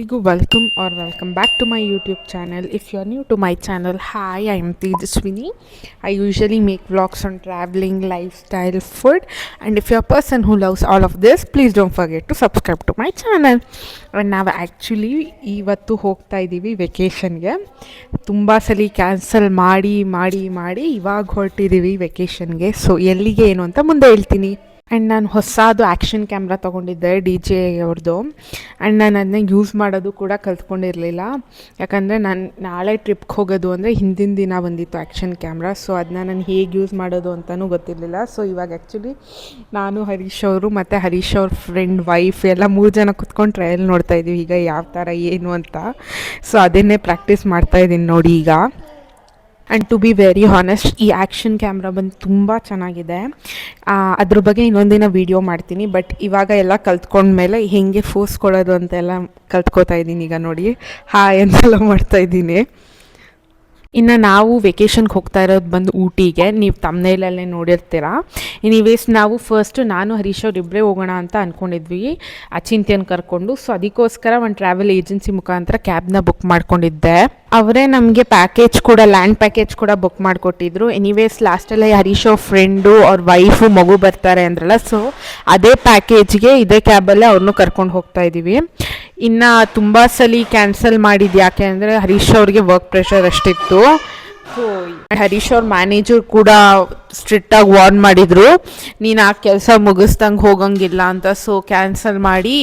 ಎಲ್ರಿಗೂ welcome back to my YouTube channel. If you are new to my channel, hi, I am Tejaswini. I usually make vlogs on travelling, lifestyle, food, and if you are person who loves all of this, please don't forget to subscribe to my channel. And ನಾವು actually ಇವತ್ತು ಹೋಗ್ತಾ ಇದ್ದೀವಿ ವೆಕೇಷನ್ಗೆ. ತುಂಬ ಸಲ cancel ಮಾಡಿ ಇವಾಗ ಹೊರಟಿದ್ದೀವಿ ವೆಕೇಷನ್ಗೆ. So ಎಲ್ಲಿಗೆ ಏನು ಅಂತ ಮುಂದೆ ಹೇಳ್ತೀನಿ. ಆ್ಯಂಡ್ ನಾನು ಹೊಸದು ಆ್ಯಕ್ಷನ್ ಕ್ಯಾಮ್ರಾ ತೊಗೊಂಡಿದ್ದೆ DJI ಅವ್ರದ್ದು. ಆ್ಯಂಡ್ ನಾನು ಅದನ್ನ ಯೂಸ್ ಮಾಡೋದು ಕೂಡ ಕಲ್ತ್ಕೊಂಡಿರಲಿಲ್ಲ. ಯಾಕಂದರೆ ನಾನು ನಾಳೆ ಟ್ರಿಪ್ಗೆ ಹೋಗೋದು ಅಂದರೆ ಹಿಂದಿನ ದಿನ ಬಂದಿತ್ತು ಆ್ಯಕ್ಷನ್ ಕ್ಯಾಮ್ರಾ. ಸೊ ಅದನ್ನ ನಾನು ಹೇಗೆ ಯೂಸ್ ಮಾಡೋದು ಅಂತಲೂ ಗೊತ್ತಿರಲಿಲ್ಲ. ಸೊ ಇವಾಗ ಆ್ಯಕ್ಚುಲಿ ನಾನು ಹರೀಶ್ ಅವರು ಮತ್ತು ಹರೀಶ್ ಅವ್ರ ಫ್ರೆಂಡ್ ವೈಫ್ ಎಲ್ಲ 3 ಜನ ಕುತ್ಕೊಂಡು ಟ್ರಯಲ್ ನೋಡ್ತಾಯಿದ್ದೀವಿ ಈಗ ಯಾವ ಥರ ಏನು ಅಂತ. ಸೊ ಅದನ್ನೇ ಪ್ರಾಕ್ಟೀಸ್ ಮಾಡ್ತಾಯಿದ್ದೀನಿ ನೋಡಿ ಈಗ. And to be very honest, ಈ ಆ್ಯಕ್ಷನ್ ಕ್ಯಾಮ್ರಾ ಬಂದು ತುಂಬ ಚೆನ್ನಾಗಿದೆ. ಅದ್ರ ಬಗ್ಗೆ ಇನ್ನೊಂದಿನ ವೀಡಿಯೋ ಮಾಡ್ತೀನಿ. ಬಟ್ ಇವಾಗ ಎಲ್ಲ ಕಲ್ತ್ಕೊಂಡ್ಮೇಲೆ ಹೇಗೆ ಫೋರ್ಸ್ ಕೊಡೋದು ಅಂತೆಲ್ಲ ಕಲ್ತ್ಕೋತಾ ಇದ್ದೀನಿ ಈಗ ನೋಡಿ. ಹಾಯ್ ಅಂತೆಲ್ಲ ಮಾಡ್ತಾಯಿದ್ದೀನಿ. ಇನ್ನು ನಾವು ವೆಕೇಷನ್ಗೆ ಹೋಗ್ತಾ ಇರೋದು ಬಂದು ಊಟಿಗೆ. ನೀವು ತಮ್ನೇಲಲ್ಲೇ ನೋಡಿರ್ತೀರ. ಎನಿವೇಸ್ ನಾವು ಫಸ್ಟು ನಾನು ಹರೀಶ್ ಅವ್ರು ಇಬ್ಬರೇ ಹೋಗೋಣ ಅಂತ ಅಂದ್ಕೊಂಡಿದ್ವಿ, ಅಚಿಂತ್ಯನ ಕರ್ಕೊಂಡು. ಸೊ ಅದಕ್ಕೋಸ್ಕರ ಒಂದು ಟ್ರಾವೆಲ್ ಏಜೆನ್ಸಿ ಮುಖಾಂತರ ಕ್ಯಾಬ್ನ ಬುಕ್ ಮಾಡ್ಕೊಂಡಿದ್ದೆ. ಅವರೇ ನಮಗೆ ಪ್ಯಾಕೇಜ್ ಕೂಡ, ಲ್ಯಾಂಡ್ ಪ್ಯಾಕೇಜ್ ಕೂಡ ಬುಕ್ ಮಾಡಿಕೊಟ್ಟಿದ್ರು. ಎನಿವೇಸ್ ಲಾಸ್ಟಲ್ಲಿ ಹರೀಶ್ ಅವ್ರ ಫ್ರೆಂಡು ಅವ್ರ ವೈಫು ಮಗು ಬರ್ತಾರೆ ಅಂದ್ರಲ್ಲ, ಸೊ ಅದೇ ಪ್ಯಾಕೇಜ್ಗೆ ಇದೇ ಕ್ಯಾಬಲ್ಲೇ ಅವ್ರನ್ನೂ ಕರ್ಕೊಂಡು ಹೋಗ್ತಾ ಇದ್ದೀವಿ. ಇನ್ನು ತುಂಬ ಸಲ ಕ್ಯಾನ್ಸಲ್ ಮಾಡಿದ್ದು ಯಾಕೆ ಅಂದರೆ ಹರೀಶ್ ಅವ್ರಿಗೆ ವರ್ಕ್ ಪ್ರೆಷರ್ ಅಷ್ಟಿತ್ತು. ಸೊ ಹರೀಶ್ ಅವ್ರ ಮ್ಯಾನೇಜರ್ ಕೂಡ ಸ್ಟ್ರಿಕ್ಟಾಗಿ ವಾರ್ನ್ ಮಾಡಿದರು, ನೀನು ಆ ಕೆಲಸ ಮುಗಿಸ್ದಂಗೆ ಹೋಗಂಗಿಲ್ಲ ಅಂತ. ಸೊ ಕ್ಯಾನ್ಸಲ್ ಮಾಡಿ,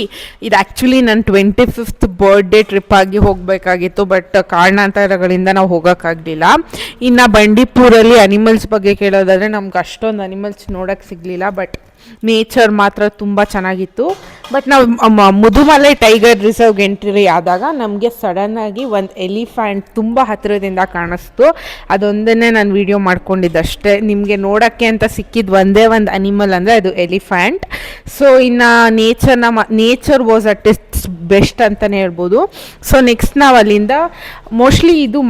ಇದು ಆ್ಯಕ್ಚುಲಿ ನನ್ನ 25th ಬರ್ಡೇ ಟ್ರಿಪ್ಪಾಗಿ ಹೋಗಬೇಕಾಗಿತ್ತು. ಬಟ್ ಕಾರಣಾಂತರಗಳಿಂದ ನಾವು ಹೋಗೋಕ್ಕಾಗಲಿಲ್ಲ. ಇನ್ನು ಬಂಡೀಪುರಲ್ಲಿ ಅನಿಮಲ್ಸ್ ಬಗ್ಗೆ ಕೇಳೋದಾದರೆ ನಮ್ಗೆ ಅಷ್ಟೊಂದು ಅನಿಮಲ್ಸ್ ನೋಡೋಕ್ಕೆ ಸಿಗಲಿಲ್ಲ. ಬಟ್ ನೇಚರ್ ಮಾತ್ರ ತುಂಬ ಚೆನ್ನಾಗಿತ್ತು. ಬಟ್ ನಾವು ಮುದುಮಲೈ ಟೈಗರ್ ರಿಸರ್ವ್ಗೆ ಎಂಟ್ರಿ ಆದಾಗ ನಮಗೆ ಸಡನ್ನಾಗಿ ಒಂದು ಎಲಿಫೆಂಟ್ ತುಂಬ ಹತ್ತಿರದಿಂದ ಕಾಣಿಸ್ತು. ಅದೊಂದನ್ನೇ ನಾನು ವೀಡಿಯೋ ಮಾಡ್ಕೊಂಡಿದ್ದಷ್ಟೇ. ನಿಮಗೆ ನೋಡೋಕ್ಕೆ ಅಂತ ಸಿಕ್ಕಿದ್ದು ಒಂದೇ ಒಂದು ಅನಿಮಲ್ ಅಂದರೆ ಅದು ಎಲಿಫೆಂಟ್. ಸೊ ಇನ್ನು nature was at it's best ಅಂತಲೇ ಹೇಳ್ಬೋದು. ಸೊ ನೆಕ್ಸ್ಟ್ ನಾವು ಅಲ್ಲಿಂದ ಮೋಸ್ಟ್ಲಿ ಇದು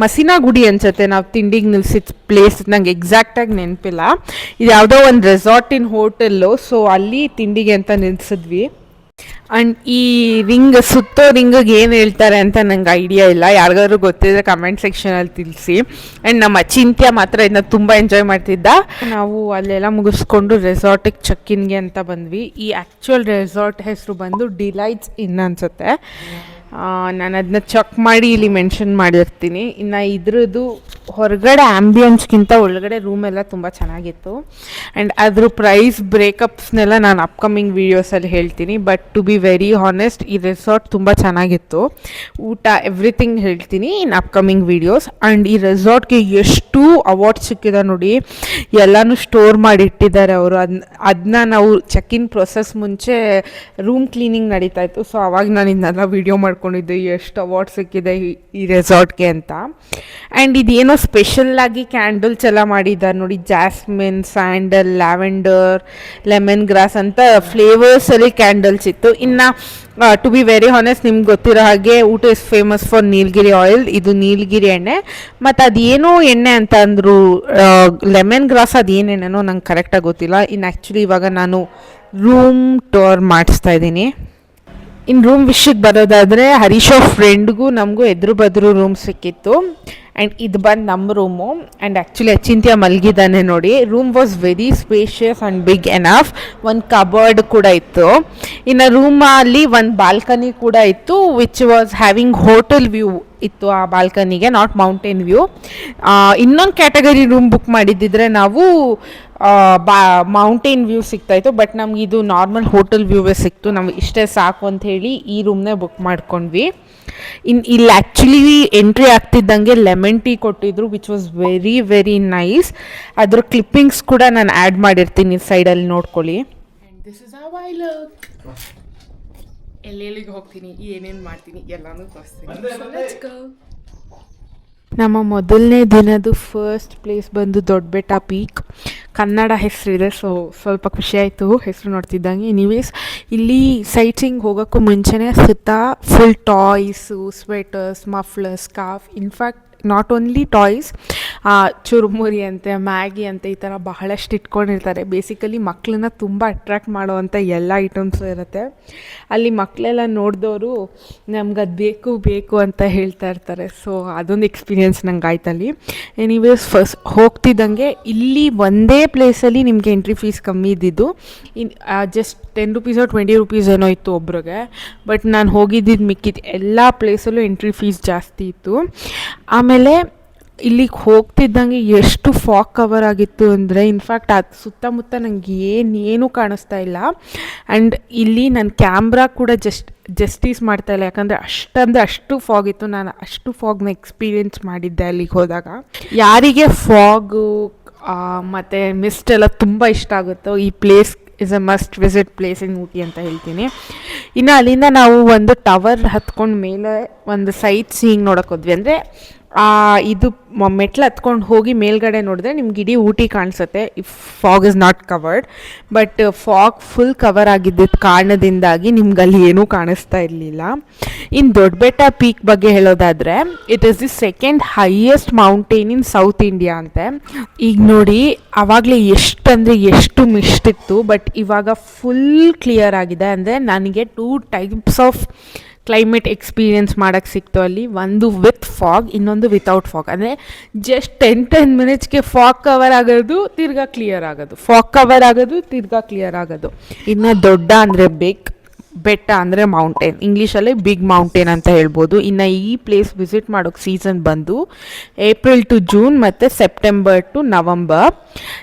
ಮಸೀನಾ ಗುಡಿ ಅನ್ಸುತ್ತೆ ನಾವು ತಿಂಡಿಗೆ ನಿಲ್ಸಿದ ಪ್ಲೇಸ್. ನಂಗೆ ಎಕ್ಸಾಕ್ಟಾಗಿ ನೆನಪಿಲ್ಲ. ಇದು ಯಾವುದೋ ಒಂದು ರೆಸಾರ್ಟಿನ ಹೋಟೆಲ್ಲು. ಸೊ ಅಲ್ಲಿ ತಿಂಡಿಗೆ ಅಂತ ನಿಲ್ಸಿದ್ವಿ. ಆ್ಯಂಡ್ ಈ ಸುತ್ತೋ ರಿಂಗಿಗೆ ಏನು ಹೇಳ್ತಾರೆ ಅಂತ ನಂಗೆ ಐಡಿಯಾ ಇಲ್ಲ. ಯಾರಿಗಾದ್ರು ಗೊತ್ತಿದ್ರೆ ಕಮೆಂಟ್ ಸೆಕ್ಷನಲ್ಲಿ ತಿಳಿಸಿ. ಆ್ಯಂಡ್ ನಮ್ಮ ಅಚಿಂತ್ಯ ಮಾತ್ರ ಇದನ್ನ ತುಂಬ ಎಂಜಾಯ್ ಮಾಡ್ತಿದ್ದ. ನಾವು ಅಲ್ಲೆಲ್ಲ ಮುಗಿಸ್ಕೊಂಡು ರೆಸಾರ್ಟಿಗೆ ಚೆಕ್ಇನ್ಗೆ ಅಂತ ಬಂದ್ವಿ. ಈ ಆ್ಯಕ್ಚುಯಲ್ ರೆಸಾರ್ಟ್ ಹೆಸರು ಬಂದು ಡಿಲೈಟ್ಸ್ ಇನ್ ಅನ್ಸುತ್ತೆ. ನಾನು ಅದನ್ನ ಚೆಕ್ ಮಾಡಿ ಇಲ್ಲಿ ಮೆನ್ಷನ್ ಮಾಡಿರ್ತೀನಿ. ಇನ್ನು ಇದ್ರದ್ದು ಹೊರಗಡೆ ಆ್ಯಂಬಿಯನ್ಸ್ಗಿಂತ ಒಳಗಡೆ ರೂಮೆಲ್ಲ ತುಂಬ ಚೆನ್ನಾಗಿತ್ತು. ಆ್ಯಂಡ್ ಅದ್ರ ಪ್ರೈಸ್ ಬ್ರೇಕಪ್ಸ್ನೆಲ್ಲ ನಾನು ಅಪ್ಕಮಿಂಗ್ ವೀಡಿಯೋಸಲ್ಲಿ ಹೇಳ್ತೀನಿ. But to be very honest, ಈ ರೆಸಾರ್ಟ್ ತುಂಬ ಚೆನ್ನಾಗಿತ್ತು. ಊಟ ಎವ್ರಿಥಿಂಗ್ ಹೇಳ್ತೀನಿ ಇನ್ ಅಪ್ಕಮಿಂಗ್ ವೀಡಿಯೋಸ್. ಆ್ಯಂಡ್ ಈ ರೆಸಾರ್ಟ್ಗೆ ಎಷ್ಟು ಅವಾರ್ಡ್ಸ್ ಸಿಕ್ಕಿದೆ ನೋಡಿ. ಎಲ್ಲನೂ ಸ್ಟೋರ್ ಮಾಡಿಟ್ಟಿದ್ದಾರೆ ಅವರು. ಅದನ್ನ ನಾವು ಚೆಕ್-ಇನ್ ಪ್ರೊಸೆಸ್ ಮುಂಚೆ ರೂಮ್ ಕ್ಲೀನಿಂಗ್ ನಡೀತಾ ಇತ್ತು. ಸೊ ಅವಾಗ ನಾನು ಇದನ್ನೆಲ್ಲ ವೀಡಿಯೋ ಮಾಡ್ಕೊಂಡಿದ್ದೆ ಎಷ್ಟು ಅವಾರ್ಡ್ ಸಿಕ್ಕಿದೆ ಈ ರೆಸಾರ್ಟ್ಗೆ ಅಂತ. ಆ್ಯಂಡ್ ಇದೇನೋ ಸ್ಪೆಷಲ್ಲಾಗಿ ಕ್ಯಾಂಡಲ್ಸ್ ಎಲ್ಲ ಮಾಡಿದ್ದಾರೆ ನೋಡಿ. Jasmine, sandal, lavender, lemon grass ಅಂತ ಫ್ಲೇವರ್ಸಲ್ಲಿ ಕ್ಯಾಂಡಲ್ಸ್ ಇತ್ತು. ಇನ್ನು ಟು ಬಿ ವೆರಿ ಹಾನೆಸ್ಟ್, ನಿಮ್ಗೆ ಗೊತ್ತಿರೋ ಹಾಗೆ ಊಟ is famous for Nilgiri oil. ಇದು ನೀಲಗಿರಿ ಎಣ್ಣೆ. ಮತ್ತು ಅದೇನೋ ಎಣ್ಣೆ ಅಂತ ಅಂದರು, ಲೆಮನ್ ಗ್ರಾಸ್ ಅದೇನು ಎಣ್ಣೆನೋ ನಂಗೆ ಕರೆಕ್ಟಾಗಿ ಗೊತ್ತಿಲ್ಲ. ಇನ್ನು ಆ್ಯಕ್ಚುಲಿ ಇವಾಗ ನಾನು ರೂಮ್ ಟೂರ್ ಮಾಡಿಸ್ತಾ ಇದ್ದೀನಿ. ಇನ್ನು ರೂಮ್ ವಿಷಯಕ್ಕೆ ಬರೋದಾದರೆ ಹರೀಶ್ ಅವ್ರ ಫ್ರೆಂಡ್ಗೂ ನಮಗೂ ಎದುರು ಬದ್ರು ರೂಮ್ ಸಿಕ್ಕಿತ್ತು. ಆ್ಯಂಡ್ ಇದು ಬಂದು ನಮ್ಮ ರೂಮು. ಆ್ಯಂಡ್ ಆ್ಯಕ್ಚುಲಿ ಅಚಿಂತ್ಯ ಮಲಗಿದ್ದಾನೆ ನೋಡಿ. Room was very spacious and big enough. ಒಂದು ಕಬರ್ಡ್ ಕೂಡ ಇತ್ತು. ಇನ್ನು ರೂಮಲ್ಲಿ ಒಂದು ಬಾಲ್ಕನಿ ಕೂಡ ಇತ್ತು, which was having hotel view ಇತ್ತು ಆ ಬಾಲ್ಕನಿಗೆ, ನಾಟ್ ಮೌಂಟೇನ್ ವ್ಯೂ. ಇನ್ನೊಂದು ಕ್ಯಾಟಗರಿ ರೂಮ್ ಬುಕ್ ಮಾಡಿದ್ದಿದ್ರೆ ನಾವು ಮೌಂಟೇನ್ ವ್ಯೂ ಸಿಗ್ತಾಯಿತ್ತು. ಬಟ್ ನಮ್ಗೆ ಇದು ನಾರ್ಮಲ್ ಹೋಟೆಲ್ ವ್ಯೂವೇ ಸಿಕ್ತು. ನಮ್ಗೆ ಇಷ್ಟೇ ಸಾಕು ಅಂಥೇಳಿ ಈ ರೂಮ್ನೇ ಬುಕ್ ಮಾಡ್ಕೊಂಡ್ವಿ. ಇಲ್ಲಿ ಆ್ಯಕ್ಚುಲಿ ಎಂಟ್ರಿ ಆಗ್ತಿದ್ದಂಗೆ ಲೆಮನ್ ಟೀ ಕೊಟ್ಟಿದ್ರು, which was very very nice. ಅದ್ರ ಕ್ಲಿಪ್ಪಿಂಗ್ಸ್ ಕೂಡ ನಾನು ಆ್ಯಡ್ ಮಾಡಿರ್ತೀನಿ ಸೈಡಲ್ಲಿ ನೋಡ್ಕೊಳ್ಳಿ. This is how I look. ಎಲ್ಲೆಲ್ಲಿಗೆ ಹೋಗ್ತೀನಿ, ಏನೇನು ಮಾಡ್ತೀನಿ ಎಲ್ಲನೂ ತೋರಿಸ್ತೀನಿ. ನಮ್ಮ ಮೊದಲನೇ ದಿನದ ಫಸ್ಟ್ ಪ್ಲೇಸ್ ಬಂದು ದೊಡ್ಡಬೆಟ್ಟ ಪೀಕ್. ಕನ್ನಡ ಹೆಸರಿದೆ. ಸೊ ಸ್ವಲ್ಪ ಖುಷಿ ಆಯಿತು ಹೆಸರು ನೋಡ್ತಿದ್ದಂಗೆ. ಎನಿವೇಸ್ ಇಲ್ಲಿ ಸೈಟ್ಸಿಂಗ್ ಹೋಗೋಕ್ಕೂ ಮುಂಚೆನೇ ಸುತ್ತ full toys, sweaters, mufflers, scarf, in fact not only toys, churumuri ಅಂತೆ, ಮ್ಯಾಗಿ ಅಂತೆ, ಈ ಥರ ಬಹಳಷ್ಟು ಇಟ್ಕೊಂಡಿರ್ತಾರೆ. ಬೇಸಿಕಲಿ ಮಕ್ಕಳನ್ನ ತುಂಬ ಅಟ್ರ್ಯಾಕ್ಟ್ ಮಾಡುವಂಥ ಎಲ್ಲ ಐಟಮ್ಸು ಇರುತ್ತೆ. ಅಲ್ಲಿ ಮಕ್ಕಳೆಲ್ಲ ನೋಡಿದವರು ನಮ್ಗೆ ಅದು ಬೇಕು ಬೇಕು ಅಂತ ಹೇಳ್ತಾ ಇರ್ತಾರೆ. ಸೊ ಅದೊಂದು ಎಕ್ಸ್ಪೀರಿಯೆನ್ಸ್ ನಂಗೆ ಆಯ್ತಲ್ಲಿ. ಎನಿವೇಸ್ ಫಸ್ಟ್ ಹೋಗ್ತಿದ್ದಂಗೆ ಇಲ್ಲಿ ಒಂದೇ ಪ್ಲೇಸಲ್ಲಿ ನಿಮಗೆ ಎಂಟ್ರಿ ಫೀಸ್ ಕಮ್ಮಿ ಇದ್ದಿದ್ದು, ಜಸ್ಟ್ 10 ರೂಪೀಸೋ 20 ರೂಪೀಸ್ ಏನೋ ಇತ್ತು ಒಬ್ರಿಗೆ. ಬಟ್ ನಾನು ಹೋಗಿದ್ದಿದ್ದು ಮಿಕ್ಕಿದ್ದು ಎಲ್ಲ ಪ್ಲೇಸಲ್ಲೂ ಎಂಟ್ರಿ ಫೀಸ್ ಜಾಸ್ತಿ ಇತ್ತು. ಆಮೇಲೆ ಇಲ್ಲಿಗೆ ಹೋಗ್ತಿದ್ದಂಗೆ ಎಷ್ಟು ಫಾಗ್ ಕವರ್ ಆಗಿತ್ತು ಅಂದರೆ, ಇನ್ಫ್ಯಾಕ್ಟ್ ಅದು ಸುತ್ತಮುತ್ತ ನನಗೆ ಏನೂ ಕಾಣಿಸ್ತಾ ಇಲ್ಲ. ಆ್ಯಂಡ್ ಇಲ್ಲಿ ನನ್ನ ಕ್ಯಾಮ್ರಾ ಕೂಡ ಜಸ್ಟಿಸ್ ಮಾಡ್ತಾಯಿಲ್ಲ, ಯಾಕಂದರೆ ಅಷ್ಟು ಫಾಗ್ ಇತ್ತು. ನಾನು ಅಷ್ಟು ಫಾಗ್ನ ಎಕ್ಸ್ಪೀರಿಯೆನ್ಸ್ ಮಾಡಿದ್ದೆ ಅಲ್ಲಿಗೆ ಹೋದಾಗ. ಯಾರಿಗೆ ಫಾಗು ಮತ್ತು ಮಿಸ್ಟ್ ಎಲ್ಲ ತುಂಬ ಇಷ್ಟ ಆಗುತ್ತೋ ಈ place is a must visit place in Ooty ಅಂತ ಹೇಳ್ತೀನಿ. ಇನ್ನು ಅಲ್ಲಿಂದ ನಾವು ಒಂದು ಟವರ್ ಹತ್ಕೊಂಡು ಮೇಲೆ ಒಂದು ಸೈಟ್ ಸೀಯಿಂಗ್ ನೋಡೋಕೆ ಹೋದ್ವಿ. ಅಂದರೆ ಇದು ಮೆಟ್ಲು ಹತ್ಕೊಂಡು ಹೋಗಿ ಮೇಲ್ಗಡೆ ನೋಡಿದ್ರೆ ನಿಮ್ಗೆ ಇಡೀ ಊಟಿ ಕಾಣಿಸುತ್ತೆ, if fog is not covered. But fog full cover ಆಗಿದ್ದಿದ್ದ ಕಾರಣದಿಂದಾಗಿ ನಿಮ್ಗೆ ಅಲ್ಲಿ ಏನೂ ಕಾಣಿಸ್ತಾ ಇರಲಿಲ್ಲ. ಇನ್ನು ದೊಡ್ಡಬೆಟ್ಟ ಪೀಕ್ ಬಗ್ಗೆ ಹೇಳೋದಾದರೆ, it is the second highest mountain in south India ಅಂತೆ. ಈಗ ನೋಡಿ, ಆವಾಗಲೇ ಎಷ್ಟು ಮಿಸ್ಟ್ ಇತ್ತು, ಬಟ್ ಇವಾಗ ಫುಲ್ ಕ್ಲಿಯರ್ ಆಗಿದೆ. ಅಂದರೆ ನನಗೆ 2 ಟೈಪ್ಸ್ ಆಫ್ ಕ್ಲೈಮೇಟ್ ಎಕ್ಸ್ಪೀರಿಯೆನ್ಸ್ ಮಾಡೋಕ್ಕೆ ಸಿಕ್ತು ಅಲ್ಲಿ. ಒಂದು ವಿತ್ ಫಾಗ್, ಇನ್ನೊಂದು ವಿತೌಟ್ ಫಾಗ್. ಅಂದರೆ ಜಸ್ಟ್ 10 ಮಿನಿಟ್ಸ್ಗೆ ಫಾಗ್ ಕವರ್ ಆಗೋದು, ತಿರ್ಗಾ ಕ್ಲಿಯರ್ ಆಗೋದು, ಫಾಗ್ ಕವರ್ ಆಗೋದು, ತಿರ್ಗಾ ಕ್ಲಿಯರ್ ಆಗೋದು. ಇನ್ನು ದೊಡ್ಡ ಅಂದರೆ ಬೆಟ್ಟ ಅಂದರೆ ಮೌಂಟೇನ್, ಇಂಗ್ಲೀಷಲ್ಲೇ ಬಿಗ್ ಮೌಂಟೇನ್ ಅಂತ ಹೇಳ್ಬೋದು. ಇನ್ನು ಈ ಪ್ಲೇಸ್ ವಿಸಿಟ್ ಮಾಡೋಕ್ಕೆ ಸೀಸನ್ ಬಂದು ಏಪ್ರಿಲ್ ಟು ಜೂನ್ ಮತ್ತು ಸೆಪ್ಟೆಂಬರ್ ಟು ನವಂಬರ್.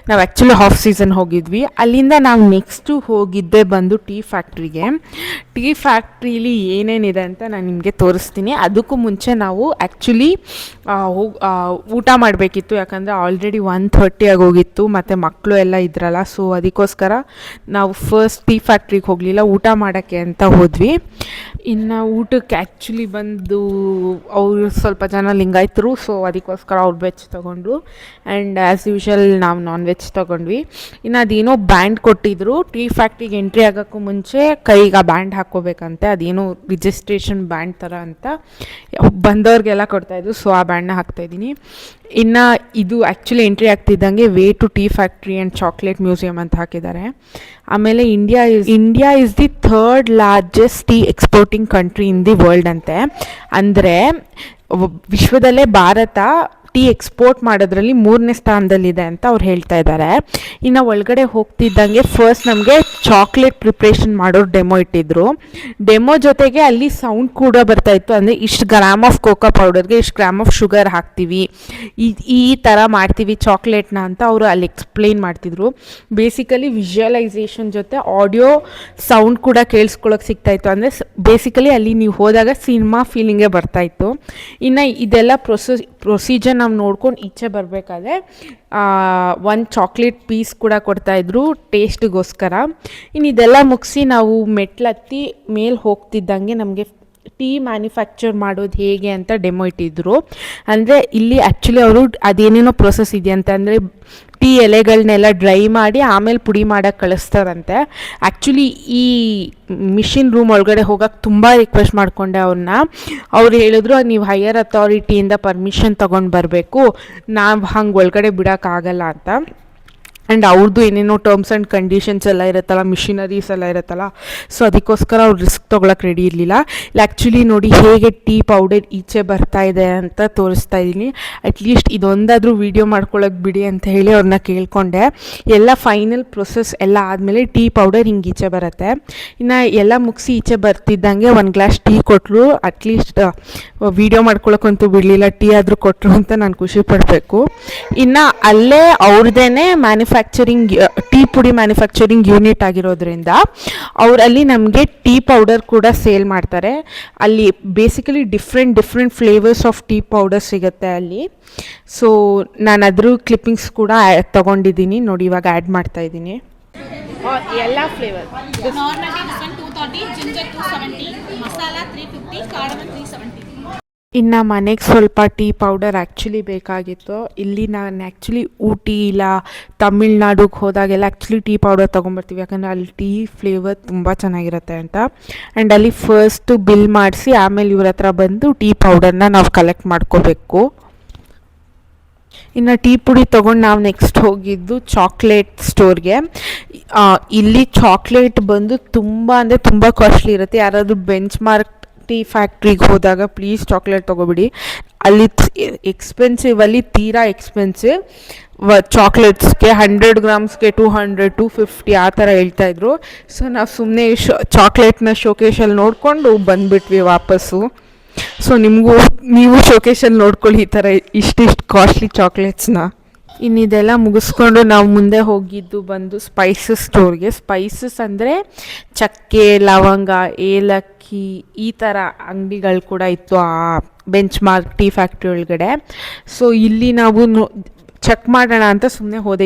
ನಾವು ಆ್ಯಕ್ಚುಲಿ ಹಾಫ್ ಸೀಸನ್ ಹೋಗಿದ್ವಿ. ಅಲ್ಲಿಂದ ನಾವು ನೆಕ್ಸ್ಟು ಹೋಗಿದ್ದೆ ಬಂದು ಟೀ ಫ್ಯಾಕ್ಟ್ರಿಗೆ. ಟೀ ಫ್ಯಾಕ್ಟ್ರೀಲಿ ಏನೇನಿದೆ ಅಂತ ನಾನು ನಿಮಗೆ ತೋರಿಸ್ತೀನಿ. ಅದಕ್ಕೂ ಮುಂಚೆ ನಾವು ಆ್ಯಕ್ಚುಲಿ ಊಟ ಮಾಡಬೇಕಿತ್ತು, ಯಾಕಂದರೆ ಆಲ್ರೆಡಿ 1:30 ಆಗೋಗಿತ್ತು ಮತ್ತು ಮಕ್ಕಳು ಎಲ್ಲ ಇದ್ರಲ್ಲ. ಸೊ ಅದಕ್ಕೋಸ್ಕರ ನಾವು ಫಸ್ಟ್ ಟೀ ಫ್ಯಾಕ್ಟ್ರಿಗೆ ಹೋಗಲಿಲ್ಲ, ಊಟ ಮಾಡೋಕ್ಕೆ ಅಂತ ಹೋದ್ವಿ. ಇನ್ನು ಊಟಕ್ಕೆ ಆ್ಯಕ್ಚುಲಿ ಬಂದು ಅವರು ಸ್ವಲ್ಪ ಜನ ಲಿಂಗಾಯತರು, ಸೊ ಅದಕ್ಕೋಸ್ಕರ ಅವ್ರು ವೆಜ್ ತೊಗೊಂಡ್ರು. ಆ್ಯಂಡ್ ಆ್ಯಸ್ ಯೂಶುವಲ್ ನಾವು ನಾನ್ ವೆಜ್ ತೊಗೊಂಡ್ವಿ. ಇನ್ನು ಅದೇನೋ ಬ್ಯಾಂಡ್ ಕೊಟ್ಟಿದ್ರು, ಟೀ ಫ್ಯಾಕ್ಟ್ರಿಗೆ ಎಂಟ್ರಿ ಆಗೋಕ್ಕೂ ಮುಂಚೆ ಕೈಗೆ ಆ ಬ್ಯಾಂಡ್ ಹಾಕ್ಕೋಬೇಕಂತೆ. ಅದೇನೋ ರಿಜಿಸ್ಟ್ರೇಷನ್ ಬ್ಯಾಂಡ್ ಥರ ಅಂತ ಬಂದವ್ರಿಗೆಲ್ಲ ಕೊಡ್ತಾಯಿದ್ರು. ಸೊ ಆ ಬ್ಯಾಂಡ್ನ ಹಾಕ್ತಾಯಿದ್ದೀನಿ. ಇನ್ನು ಇದು ಆ್ಯಕ್ಚುಲಿ ಎಂಟ್ರಿ ಆಗ್ತಿದ್ದಂಗೆ way to tea factory and chocolate museum ಅಂತ ಹಾಕಿದ್ದಾರೆ. ಆಮೇಲೆ India is the 3rd largest tea exporting country in the world ಅಂತೆ. ಅಂದರೆ ವಿಶ್ವದಲ್ಲೇ ಭಾರತ ಟೀ ಎಕ್ಸ್ಪೋರ್ಟ್ ಮಾಡೋದ್ರಲ್ಲಿ 3ನೇ ಸ್ಥಾನದಲ್ಲಿದೆ ಅಂತ ಅವ್ರು ಹೇಳ್ತಾ ಇದ್ದಾರೆ. ಇನ್ನು ಒಳಗಡೆ ಹೋಗ್ತಿದ್ದಂಗೆ ಫಸ್ಟ್ ನಮಗೆ ಚಾಕ್ಲೇಟ್ ಪ್ರಿಪ್ರೇಷನ್ ಮಾಡೋರು ಡೆಮೋ ಇಟ್ಟಿದ್ರು. ಡೆಮೋ ಜೊತೆಗೆ ಅಲ್ಲಿ ಸೌಂಡ್ ಕೂಡ ಬರ್ತಾಯಿತ್ತು. ಅಂದರೆ ಇಷ್ಟು ಗ್ರಾಮ್ ಆಫ್ ಕೋಕೋ ಪೌಡರ್ಗೆ ಇಷ್ಟು ಗ್ರಾಮ್ ಆಫ್ ಶುಗರ್ ಹಾಕ್ತೀವಿ, ಈ ಥರ ಮಾಡ್ತೀವಿ ಚಾಕ್ಲೇಟ್ನ ಅಂತ ಅವರು ಅಲ್ಲಿ ಎಕ್ಸ್ಪ್ಲೇನ್ ಮಾಡ್ತಿದ್ರು. ಬೇಸಿಕಲಿ ವಿಜುವಲೈಸೇಷನ್ ಜೊತೆ ಆಡಿಯೋ ಸೌಂಡ್ ಕೂಡ ಕೇಳಿಸ್ಕೊಳ್ಳೋಕೆ ಸಿಗ್ತಾಯಿತ್ತು. ಅಂದರೆ ಬೇಸಿಕಲಿ ಅಲ್ಲಿ ನೀವು ಹೋದಾಗ ಸಿನಿಮಾ ಫೀಲಿಂಗೇ ಬರ್ತಾಯಿತ್ತು. ಇನ್ನು ಇದೆಲ್ಲ ಪ್ರೊಸೀಜರ್ ನಾವು ನೋಡ್ಕೊಂಡು ಈಚೆ ಬರಬೇಕಾದ್ರೆ ಒಂದು ಚಾಕ್ಲೇಟ್ ಪೀಸ್ ಕೂಡ ಕೊಡ್ತಾಯಿದ್ರು ಟೇಸ್ಟಿಗೋಸ್ಕರ. ಇನ್ನು ಇದೆಲ್ಲ ಮುಗಿಸಿ ನಾವು ಮೆಟ್ಲತ್ತಿ ಮೇಲೆ ಹೋಗ್ತಿದ್ದಂಗೆ ನಮಗೆ ಟೀ ಮ್ಯಾನುಫ್ಯಾಕ್ಚರ್ ಮಾಡೋದು ಹೇಗೆ ಅಂತ ಡೆಮೋ ಇಟ್ಟಿದ್ರು. ಅಂದರೆ ಇಲ್ಲಿ ಆ್ಯಕ್ಚುಲಿ ಅವರು ಅದೇನೇನೋ ಪ್ರೊಸೆಸ್ ಇದೆಯಂತೆ. ಅಂದರೆ ಟೀ ಎಲೆಗಳನ್ನೆಲ್ಲ ಡ್ರೈ ಮಾಡಿ ಆಮೇಲೆ ಪುಡಿ ಮಾಡೋಕ್ಕೆ ಕಳಿಸ್ತಾರಂತೆ. ಆ್ಯಕ್ಚುಲಿ ಈ ಮಿಷಿನ್ ರೂಮ್ ಒಳಗಡೆ ಹೋಗೋಕ್ಕೆ ತುಂಬ ರಿಕ್ವೆಸ್ಟ್ ಮಾಡಿಕೊಂಡೆ ಅವ್ರನ್ನ. ಅವ್ರು ಹೇಳಿದ್ರು ನೀವು ಹೈಯರ್ ಅಥಾರಿಟಿಯಿಂದ ಪರ್ಮಿಷನ್ ತೊಗೊಂಡು ಬರಬೇಕು, ನಾವು ಹಂಗೆ ಒಳಗಡೆ ಬಿಡೋಕ್ಕಾಗಲ್ಲ ಅಂತ. ಆ್ಯಂಡ್ ಅವ್ರದ್ದು ಏನೇನೋ ಟರ್ಮ್ಸ್ ಆ್ಯಂಡ್ ಕಂಡೀಷನ್ಸ್ ಎಲ್ಲ ಇರುತ್ತಲ್ಲ, ಮಿಷಿನರೀಸ್ ಎಲ್ಲ ಇರುತ್ತಲ್ಲ, ಸೊ ಅದಕ್ಕೋಸ್ಕರ ಅವ್ರು ರಿಸ್ಕ್ ತೊಗೊಳಕ್ಕೆ ರೆಡಿ ಇರಲಿಲ್ಲ. ಇಲ್ಲಿ ಆ್ಯಕ್ಚುಲಿ ನೋಡಿ ಹೇಗೆ ಟೀ ಪೌಡರ್ ಈಚೆ ಬರ್ತಾ ಇದೆ ಅಂತ ತೋರಿಸ್ತಾ ಇದ್ದೀನಿ. ಅಟ್ಲೀಸ್ಟ್ ಇದೊಂದಾದರೂ ವೀಡಿಯೋ ಮಾಡ್ಕೊಳ್ಳೋಕೆ ಬಿಡಿ ಅಂತ ಹೇಳಿ ಅವ್ರನ್ನ ಕೇಳಿಕೊಂಡೆ. ಎಲ್ಲ ಫೈನಲ್ ಪ್ರೊಸೆಸ್ ಎಲ್ಲ ಆದಮೇಲೆ ಟೀ ಪೌಡರ್ ಹಿಂಗೆ ಈಚೆ ಬರುತ್ತೆ. ಇನ್ನು ಎಲ್ಲ ಮುಗಿಸಿ ಈಚೆ ಬರ್ತಿದ್ದಂಗೆ ಒಂದು ಗ್ಲಾಸ್ ಟೀ ಕೊಟ್ಟರು. ಅಟ್ಲೀಸ್ಟ್ ವೀಡಿಯೋ ಮಾಡ್ಕೊಳ್ಳೋಕ್ಕಂತೂ ಬಿಡಲಿಲ್ಲ, ಟೀ ಆದರೂ ಕೊಟ್ಟರು ಅಂತ ನಾನು ಖುಷಿ ಪಡಬೇಕು. ಇನ್ನು ಅಲ್ಲೇ ಅವ್ರದ್ದೇ ಟೀ ಪುಡಿ ಮ್ಯಾನುಫ್ಯಾಕ್ಚರಿಂಗ್ ಯೂನಿಟ್ ಆಗಿರೋದ್ರಿಂದ ಅವರಲ್ಲಿ ನಮಗೆ ಟೀ ಪೌಡರ್ ಕೂಡ ಸೇಲ್ ಮಾಡ್ತಾರೆ. ಅಲ್ಲಿ basically different flavours of tea powder ಸಿಗುತ್ತೆ ಅಲ್ಲಿ. ಸೊ ನಾನು ಅದ್ರ ಕ್ಲಿಪ್ಪಿಂಗ್ಸ್ ಕೂಡ ತೊಗೊಂಡಿದ್ದೀನಿ ನೋಡಿ, ಇವಾಗ ಆ್ಯಡ್ ಮಾಡ್ತಾ ಇದ್ದೀನಿ. ಎಲ್ಲ flavour normal tea 230, ginger 270, masala 350, cardamom 370. ಇನ್ನು ಮನೆಗೆ ಸ್ವಲ್ಪ ಟೀ ಪೌಡರ್ ಆ್ಯಕ್ಚುಲಿ ಬೇಕಾಗಿತ್ತು. ಇಲ್ಲಿ ನಾನು ಆ್ಯಕ್ಚುಲಿ ಊಟಿ ಇಲ್ಲ ತಮಿಳ್ನಾಡಿಗೆ ಹೋದಾಗೆಲ್ಲ ಆ್ಯಕ್ಚುಲಿ ಟೀ ಪೌಡರ್ ತೊಗೊಂಬರ್ತೀವಿ, ಯಾಕಂದರೆ ಅಲ್ಲಿ ಟೀ ಫ್ಲೇವರ್ ತುಂಬ ಚೆನ್ನಾಗಿರುತ್ತೆ ಅಂತ. ಆ್ಯಂಡ್ ಅಲ್ಲಿ ಫಸ್ಟು ಬಿಲ್ ಮಾಡಿಸಿ ಆಮೇಲೆ ಇವ್ರ ಹತ್ರ ಬಂದು ಟೀ ಪೌಡರ್ನ ನಾವು ಕಲೆಕ್ಟ್ ಮಾಡ್ಕೋಬೇಕು. ಇನ್ನು ಟೀ ಪುಡಿ ತೊಗೊಂಡು ನಾವು ನೆಕ್ಸ್ಟ್ ಹೋಗಿದ್ದು ಚಾಕ್ಲೇಟ್ ಸ್ಟೋರ್ಗೆ. ಇಲ್ಲಿ ಚಾಕ್ಲೇಟ್ ಬಂದು ತುಂಬ ಅಂದರೆ ತುಂಬ ಕಾಸ್ಟ್ಲಿ ಇರುತ್ತೆ. ಯಾರಾದರೂ ಬೆಂಚ್ ಮಾರ್ಕ್ ಟೀ ಫ್ಯಾಕ್ಟ್ರಿಗೆ ಹೋದಾಗ ಪ್ಲೀಸ್ ಚಾಕ್ಲೇಟ್ ತೊಗೊಬಿಡಿ. ಅಲ್ಲಿ ಎಕ್ಸ್ಪೆನ್ಸಿವ್, ಅಲ್ಲಿ ತೀರಾ ಎಕ್ಸ್ಪೆನ್ಸಿವ್. ಚಾಕ್ಲೇಟ್ಸ್ಗೆ 100 ಗ್ರಾಮ್ಸ್ಗೆ 200 250 ಆ ಥರ ಹೇಳ್ತಾಯಿದ್ರು. ಸೊ ನಾವು ಸುಮ್ಮನೆ ಚಾಕ್ಲೇಟ್ನ ಶೋಕೇಶಲ್ಲಿ ನೋಡಿಕೊಂಡು ಬಂದುಬಿಟ್ವಿ ವಾಪಸ್ಸು. ಸೊ ನೀವು ಶೋಕೇಶಲ್ಲಿ ನೋಡ್ಕೊಳ್ಳಿ ಈ ಥರ ಇಷ್ಟಿಷ್ಟು ಕಾಸ್ಟ್ಲಿ ಚಾಕ್ಲೇಟ್ಸ್ನ. ಇನ್ನಿದೆಲ್ಲ ಮುಗಿಸ್ಕೊಂಡು ನಾವು ಮುಂದೆ ಹೋಗಿದ್ದು ಬಂದು ಸ್ಪೈಸಸ್ ಸ್ಟೋರ್ಗೆ. ಸ್ಪೈಸಸ್ ಅಂದರೆ ಚಕ್ಕೆ, ಲವಂಗ, ಏಲಕ್ಕಿ ಈ ಥರ ಅಂಗಡಿಗಳು ಕೂಡ ಇತ್ತು ಆ ಬೆಂಚ್ ಮಾರ್ಕ್ ಟೀ ಫ್ಯಾಕ್ಟ್ರಿ ಒಳಗಡೆ. ಸೊ ಇಲ್ಲಿ ನಾವು ಚೆಕ್ ಮಾಡೋಣ ಅಂತ ಸುಮ್ಮನೆ ಹೋದೆ,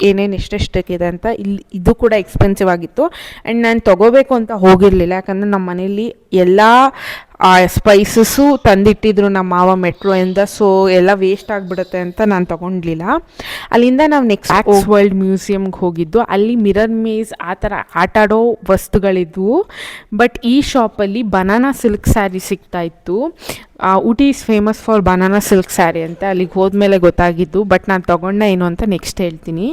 ಏನೇನು ಎಷ್ಟೆಷ್ಟಕ್ಕಿದೆ ಅಂತ. ಇಲ್ಲಿ ಇದು ಕೂಡ ಎಕ್ಸ್ಪೆನ್ಸಿವ್ ಆಗಿತ್ತು. ಆ್ಯಂಡ್ ನಾನು ತೊಗೋಬೇಕು ಅಂತ ಹೋಗಿರಲಿಲ್ಲ, ಯಾಕಂದರೆ ನಮ್ಮ ಮನೇಲಿ ಎಲ್ಲ ಸ್ಪೈಸಸ್ಸು ತಂದಿಟ್ಟಿದ್ರು ನಮ್ಮ ಮಾವ ಮೆಟ್ರೋಯಿಂದ. ಸೊ ಎಲ್ಲ ವೇಸ್ಟ್ ಆಗಿಬಿಡುತ್ತೆ ಅಂತ ನಾನು ತೊಗೊಂಡ್ಲಿಲ್ಲ. ಅಲ್ಲಿಂದ ನಾವು ನೆಕ್ಸ್ಟ್ ಆಕ್ಸ್ ವರ್ಲ್ಡ್ ಮ್ಯೂಸಿಯಮ್ಗೆ ಹೋಗಿದ್ದು. ಅಲ್ಲಿ ಮಿರರ್ ಮೇಸ್ ಆ ಥರ ಆಟಾಡೋ ವಸ್ತುಗಳಿದ್ವು. ಬಟ್ ಈ ಶಾಪಲ್ಲಿ ಬನಾನಾ ಸಿಲ್ಕ್ ಸ್ಯಾರಿ ಸಿಗ್ತಾಯಿತ್ತು. Ooty is famous for banana silk sari ಅಂತ ಅಲ್ಲಿಗೆ ಹೋದ್ಮೇಲೆ ಗೊತ್ತಾಗಿದ್ದು. ಬಟ್ ನಾನು ತೊಗೊಂಡ ಏನು ಅಂತ ನೆಕ್ಸ್ಟ್ ಹೇಳ್ತೀನಿ.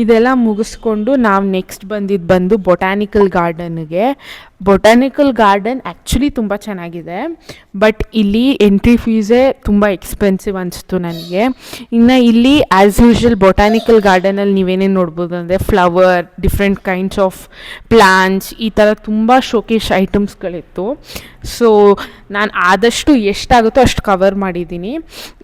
ಇದೆಲ್ಲ ಮುಗಿಸ್ಕೊಂಡು ನಾವು ನೆಕ್ಸ್ಟ್ ಬಂದು ಬೊಟ್ಯಾನಿಕಲ್ ಗಾರ್ಡನ್ಗೆ. ಬೊಟ್ಯಾನಿಕಲ್ ಗಾರ್ಡನ್ ಆ್ಯಕ್ಚುಲಿ ತುಂಬ ಚೆನ್ನಾಗಿದೆ, ಬಟ್ ಇಲ್ಲಿ ಎಂಟ್ರಿ ಫೀಸೇ ತುಂಬ ಎಕ್ಸ್ಪೆನ್ಸಿವ್ ಅನಿಸ್ತು ನನಗೆ. ಇನ್ನು ಇಲ್ಲಿ ಆ್ಯಸ್ ಯೂಶ್ವಲ್ ಬೊಟ್ಯಾನಿಕಲ್ ಗಾರ್ಡನಲ್ಲಿ ನೀವೇನೇನು ನೋಡ್ಬೋದು ಅಂದರೆ flower, different kinds of plants, ಈ ಥರ ತುಂಬ ಶೋಕೇಶ್ ಐಟಮ್ಸ್ಗಳಿತ್ತು. ಸೊ ನಾನು ಆದಷ್ಟು ಎಷ್ಟಾಗುತ್ತೋ ಅಷ್ಟು ಕವರ್ ಮಾಡಿದ್ದೀನಿ.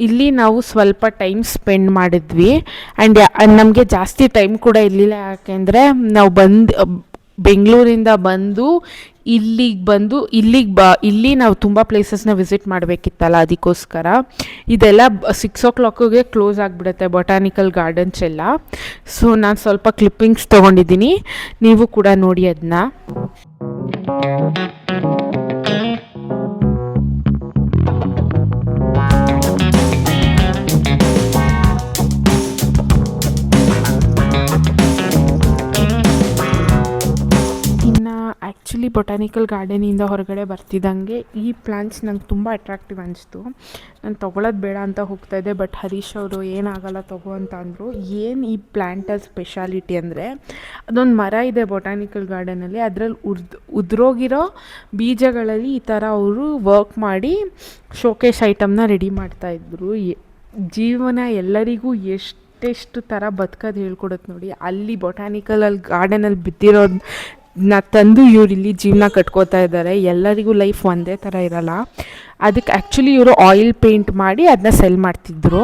ಇಲ್ಲಿ ನಾವು ಸ್ವಲ್ಪ ಟೈಮ್ ಸ್ಪೆಂಡ್ ಮಾಡಿದ್ವಿ. ಆ್ಯಂಡ್ ನಮಗೆ ಜಾಸ್ತಿ ಟೈಮ್ ಕೂಡ ಇರಲಿಲ್ಲ, ಯಾಕೆಂದರೆ ನಾವು ಬೆಂಗಳೂರಿಂದ ಬಂದು ಇಲ್ಲಿ ನಾವು ತುಂಬ ಪ್ಲೇಸಸ್ನ ವಿಸಿಟ್ ಮಾಡಬೇಕಿತ್ತಲ್ಲ, ಅದಕ್ಕೋಸ್ಕರ. ಇದೆಲ್ಲ 6 o'clockಗೆ ಕ್ಲೋಸ್ ಆಗಿಬಿಡುತ್ತೆ ಬೊಟ್ಯಾನಿಕಲ್ ಗಾರ್ಡನ್ಸ್ ಎಲ್ಲ. ಸೊ ನಾನು ಸ್ವಲ್ಪ ಕ್ಲಿಪ್ಪಿಂಗ್ಸ್ ತೊಗೊಂಡಿದ್ದೀನಿ, ನೀವು ಕೂಡ ನೋಡಿ ಅದನ್ನ. ಆ್ಯಕ್ಚುಲಿ ಬೊಟ್ಯಾನಿಕಲ್ ಗಾರ್ಡನಿಂದ ಹೊರಗಡೆ ಬರ್ತಿದ್ದಂಗೆ ಈ ಪ್ಲ್ಯಾಂಟ್ಸ್ ನಂಗೆ ತುಂಬ ಅಟ್ರಾಕ್ಟಿವ್ ಅನಿಸ್ತು. ನಾನು ತೊಗೊಳೋದು ಬೇಡ ಅಂತ ಹೋಗ್ತಾಯಿದ್ದೆ, ಬಟ್ ಹರೀಶ್ ಅವರು ಏನಾಗಲ್ಲ ತೊಗೋ ಅಂತ ಅಂದರು. ಏನು ಈ ಪ್ಲ್ಯಾಂಟದ ಸ್ಪೆಷಾಲಿಟಿ ಅಂದರೆ, ಅದೊಂದು ಮರ ಇದೆ ಬೊಟ್ಯಾನಿಕಲ್ ಗಾರ್ಡನಲ್ಲಿ, ಅದರಲ್ಲಿ ಉದುರೋಗಿರೋ ಬೀಜಗಳಲ್ಲಿ ಈ ಥರ ಅವರು ವರ್ಕ್ ಮಾಡಿ ಶೋಕೇಶ್ ಐಟಮ್ನ ರೆಡಿ ಮಾಡ್ತಾಯಿದ್ರು. ಜೀವನ ಎಲ್ಲರಿಗೂ ಎಷ್ಟೆಷ್ಟು ಥರ ಬದುಕೋದು ಹೇಳ್ಕೊಡುತ್ತೆ ನೋಡಿ. ಅಲ್ಲಿ ಬೊಟ್ಯಾನಿಕಲ್ ಗಾರ್ಡನಲ್ಲಿ ಬಿದ್ದಿರೋದನ್ನ ತಂದು ಇವ್ರು ಇಲ್ಲಿ ಜೀವನ ಕಟ್ಕೋತಾ ಇದ್ದಾರೆ. ಎಲ್ಲರಿಗೂ ಲೈಫ್ ಒಂದೇ ಥರ ಇರಲ್ಲ. ಅದಕ್ಕೆ ಆ್ಯಕ್ಚುಲಿ ಇವರು ಆಯಿಲ್ ಪೇಂಟ್ ಮಾಡಿ ಅದನ್ನ ಸೆಲ್ ಮಾಡ್ತಿದ್ರು.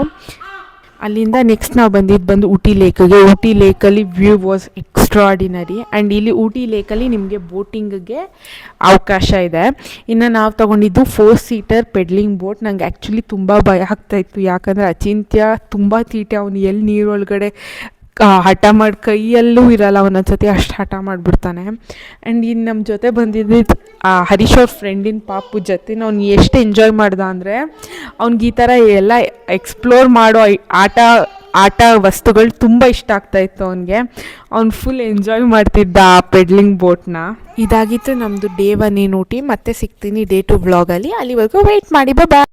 ಅಲ್ಲಿಂದ ನೆಕ್ಸ್ಟ್ ನಾವು ಬಂದು ಊಟಿ ಲೇಕ್ಗೆ. ಊಟಿ ಲೇಕಲ್ಲಿ ವ್ಯೂ ವಾಸ್ ಎಕ್ಸ್ಟ್ರಾಡಿನರಿ. ಆ್ಯಂಡ್ ಇಲ್ಲಿ ಊಟಿ ಲೇಕಲ್ಲಿ ನಿಮಗೆ ಬೋಟಿಂಗ್ಗೆ ಅವಕಾಶ ಇದೆ. ಇನ್ನು ನಾವು ತೊಗೊಂಡಿದ್ದು 4-seater ಪೆಡ್ಲಿಂಗ್ ಬೋಟ್. ನಂಗೆ ಆ್ಯಕ್ಚುಲಿ ತುಂಬ ಭಯ ಆಗ್ತಾಯಿತ್ತು, ಯಾಕಂದರೆ ಅಚಿಂತ್ಯ ತುಂಬ ತೀಟೆ. ಅವನು ಎಲ್ಲಿ ನೀರೊಳಗಡೆ ಹಠ ಮಾಡಿ ಕೈಯಲ್ಲೂ ಇರಲ್ಲ, ಒಂದೊಂದ್ಸತಿ ಅಷ್ಟು ಹಠ ಮಾಡಿಬಿಡ್ತಾನೆ. ಆ್ಯಂಡ್ ಇನ್ನು ನಮ್ಮ ಜೊತೆ ಬಂದಿದ್ದು ಹರೀಶ್ ಅವ್ರ ಫ್ರೆಂಡಿನ ಪಾಪು ಜೊತೆ ಅವ್ನು ಎಷ್ಟು ಎಂಜಾಯ್ ಮಾಡ್ದ ಅಂದರೆ, ಅವ್ನಿಗೆ ಈ ಥರ ಎಲ್ಲ ಎಕ್ಸ್ಪ್ಲೋರ್ ಮಾಡೋ ಆಟ ವಸ್ತುಗಳು ತುಂಬ ಇಷ್ಟ ಆಗ್ತಾಯಿತ್ತು ಅವನಿಗೆ. ಅವ್ನು ಫುಲ್ ಎಂಜಾಯ್ ಮಾಡ್ತಿದ್ದ ಆ ಪೆಡ್ಲಿಂಗ್ ಬೋಟ್ನ. ಇದಾಗಿತ್ತು ನಮ್ಮದು ಡೇ 1 ಊಟಿ. ಮತ್ತೆ ಸಿಗ್ತೀನಿ ಡೇ 2 ವ್ಲಾಗಲ್ಲಿ. ಅಲ್ಲಿವರೆಗೂ ವೆಯ್ಟ್ ಮಾಡಿ. ಬಾಯ್.